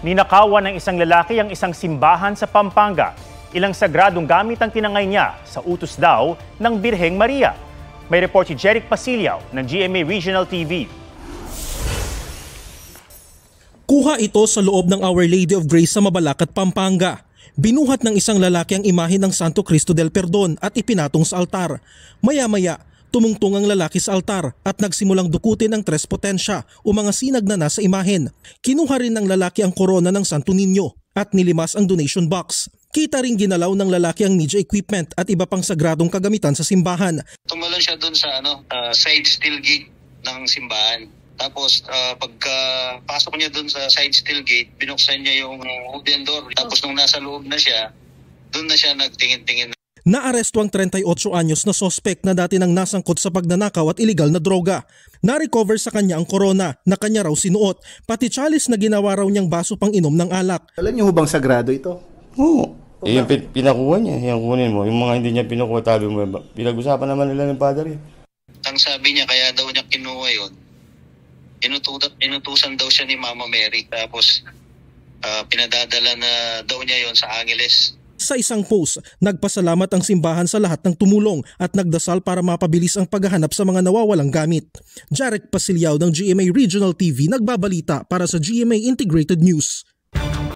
Ninakawan ng isang lalaki ang isang simbahan sa Pampanga. Ilang sagradong gamit ang tinangay niya sa utos daw ng Birheng Maria. May report si Jeric Pasiliao ng GMA Regional TV. Kuha ito sa loob ng Our Lady of Grace sa Mabalacat, Pampanga. Binuhat ng isang lalaki ang imahe ng Santo Cristo del Perdon at ipinatong sa altar. Maya-maya, tumungtong ang lalaki sa altar at nagsimulang dukutin ang tres potensya o mga sinag na nasa imahen. Kinuha rin ng lalaki ang korona ng Santo Niño at nilimas ang donation box. Kita rin ginalaw ng lalaki ang media equipment at iba pang sagradong kagamitan sa simbahan. Tumalon siya doon sa side steel gate ng simbahan. Tapos pagkapasok niya doon sa side steel gate, binuksan niya yung wooden door. Tapos nung nasa loob na siya, doon na siya nagtingin-tingin. Naaresto ang 38 anyos na sospek na dati nang nasangkot sa pagnanakaw at iligal na droga. Na-recover sa kanya ang korona na kanya raw sinuot, pati chalice na ginawa raw niyang baso pang inom ng alak. Alam niyo bang sagrado ito? Oo. Yung pinakuha niya, yung kunin mo. Yung mga hindi niya pinukuha, tabi mo. Pinag-usapan naman nila ng padre. Ang sabi niya, kaya daw niya kinuha yun, inutusan daw siya ni Mama Mary. Tapos pinadadala na daw niya yon sa Angeles. Sa isang post, nagpasalamat ang simbahan sa lahat ng tumulong at nagdasal para mapabilis ang paghahanap sa mga nawawalang gamit. Jeric Pasiliao ng GMA Regional TV nagbabalita para sa GMA Integrated News.